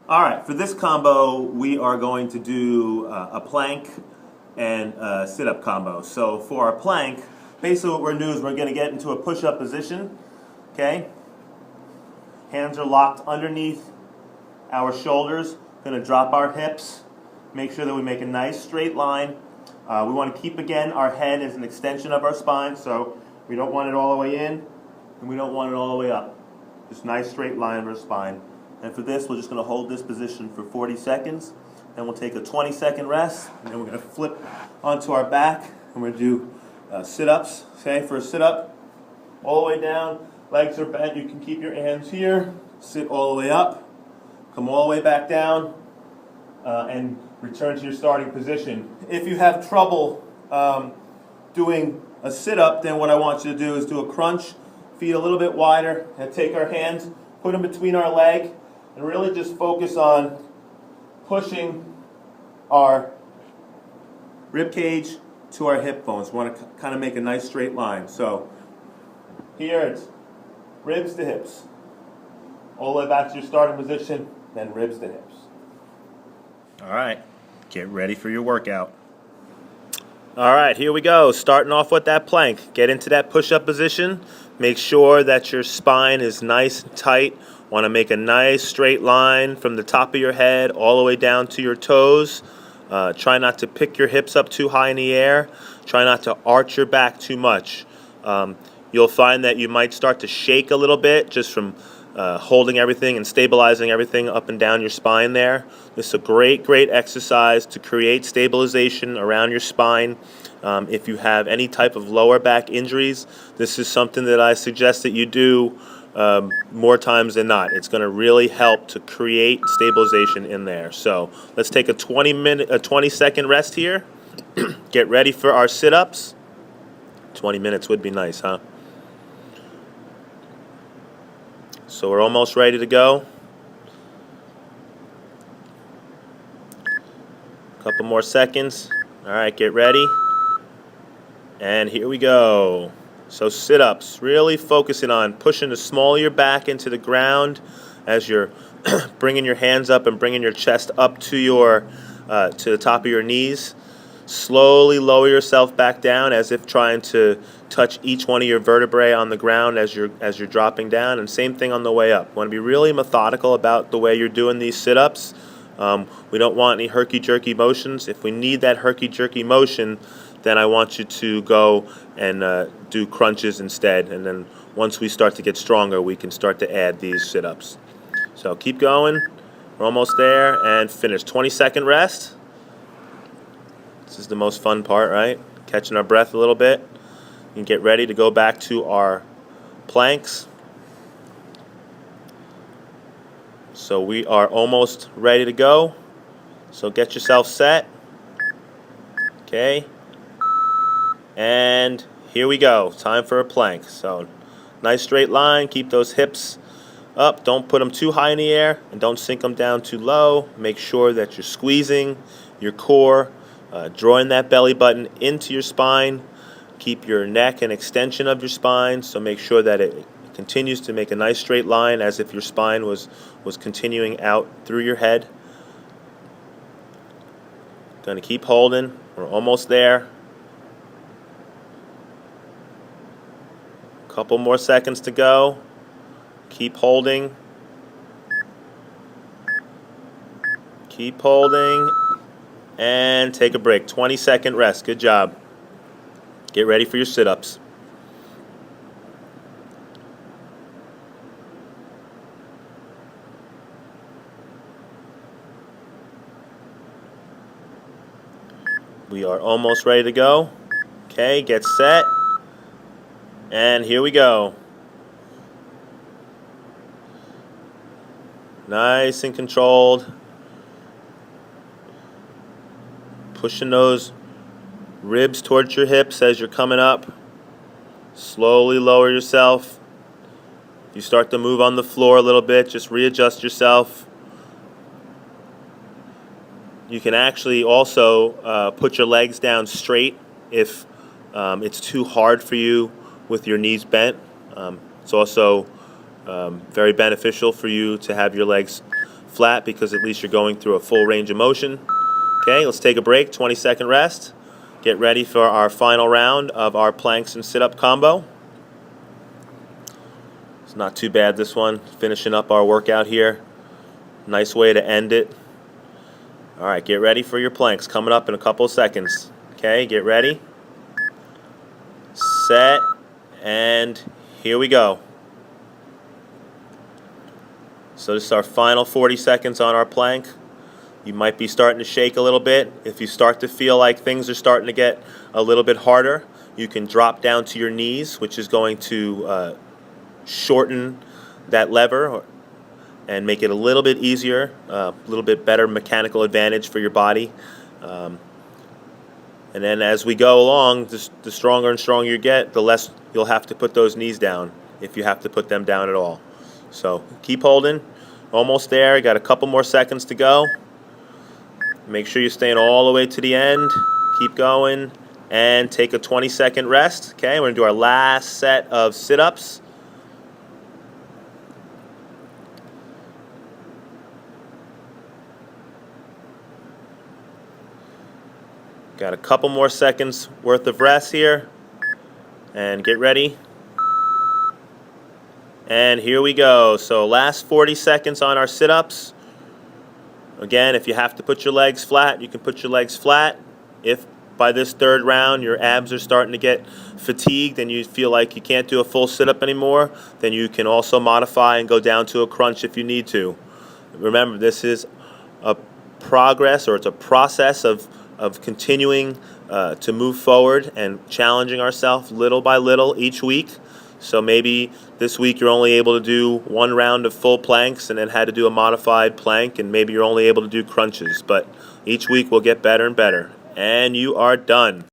All right, for this combo, we are going to do a plank and a sit-up combo. So for our plank, basically what we're going to do is we're going to get into a push-up position, okay? Hands are locked underneath our shoulders. Going to drop our hips, make sure that we make a nice straight line. We want to keep, again, our head as an extension of our spine, so we don't want it all the way in, and we don't want it all the way up. Just nice straight line of our spine. And for this, we're just going to hold this position for 40 seconds. Then we'll take a 20-second rest. And then we're going to flip onto our back. And we're going to do sit-ups. Okay, for a sit-up, all the way down. Legs are bent. You can keep your hands here. Sit all the way up. Come all the way back down. And return to your starting position. If you have trouble doing a sit-up, then what I want you to do is do a crunch. Feet a little bit wider. And take our hands, put them between our leg. And really just focus on pushing our rib cage to our hip bones. We want to kind of make a nice straight line. So here it's ribs to hips. All the way back to your starting position, then ribs to hips. All right, get ready for your workout. All right, here we go. Starting off with that plank. Get into that push-up position. Make sure that your spine is nice and tight. Want to make a nice straight line from the top of your head all the way down to your toes. Try not to pick your hips up too high in the air. Try not to arch your back too much. You'll find that you might start to shake a little bit just from holding everything and stabilizing everything up and down your spine there. This is a great exercise to create stabilization around your spine. If you have any type of lower back injuries, this is something that I suggest that you do more times than not. It's going to really help to create stabilization in there. So let's take a 20-second rest here. Get ready for our sit-ups. 20 minutes would be nice, huh? So we're almost ready to go. Couple more seconds. All right, get ready. And here we go. So sit-ups, really focusing on pushing the small of your back into the ground as you're bringing your hands up and bringing your chest up to the top of your knees. Slowly lower yourself back down as if trying to touch each one of your vertebrae on the ground as you're dropping down. And same thing on the way up. You want to be really methodical about the way you're doing these sit-ups. We don't want any herky-jerky motions. If we need that herky-jerky motion, then I want you to go and do crunches instead. And then once we start to get stronger, we can start to add these sit-ups. So keep going. We're almost there. And finish. 20-second rest. This is the most fun part, right? Catching our breath a little bit. And get ready to go back to our planks. So we are almost ready to go. So get yourself set. Okay. And here we go. Time for a plank. So nice straight line. Keep those hips up. Don't put them too high in the air and don't sink them down too low. Make sure that you're squeezing your core, drawing that belly button into your spine. Keep your neck an extension of your spine. So make sure that it continues to make a nice straight line as if your spine was continuing out through your head. Going to keep holding. We're almost there. Couple more seconds to go. Keep holding. Keep holding. And take a break. 20-second rest. Good job. Get ready for your sit-ups. We are almost ready to go. Okay, get set. And here we go. Nice and controlled. Pushing those ribs towards your hips as you're coming up. Slowly lower yourself. If you start to move on the floor a little bit, just readjust yourself. You can actually also put your legs down straight if it's too hard for you with your knees bent. It's also very beneficial for you to have your legs flat because at least you're going through a full range of motion. Okay, let's take a break, 20-second rest. Get ready for our final round of our planks and sit-up combo. It's not too bad, this one. Finishing up our workout here. Nice way to end it. All right, get ready for your planks. Coming up in a couple of seconds. Okay, get ready. Set, and here we go. So this is our final 40 seconds on our plank. You might be starting to shake a little bit. If you start to feel like things are starting to get a little bit harder, you can drop down to your knees, which is going to shorten that lever and make it a little bit easier, a little bit better mechanical advantage for your body. And then as we go along, the stronger and stronger you get, the less you'll have to put those knees down, if you have to put them down at all. So keep holding. Almost there. Got a couple more seconds to go. Make sure you're staying all the way to the end. Keep going. And take a 20-second rest. Okay, we're going to do our last set of sit-ups. Got a couple more seconds worth of rest here. And get ready. And here we go. So last 40 seconds on our sit-ups. Again, if you have to put your legs flat, you can put your legs flat. If by this third round your abs are starting to get fatigued and you feel like you can't do a full sit-up anymore, then you can also modify and go down to a crunch if you need to. Remember, this is a progress, or it's a process of continuing to move forward and challenging ourselves little by little each week. So maybe this week you're only able to do one round of full planks and then had to do a modified plank, and maybe you're only able to do crunches. But each week we'll get better and better. And you are done.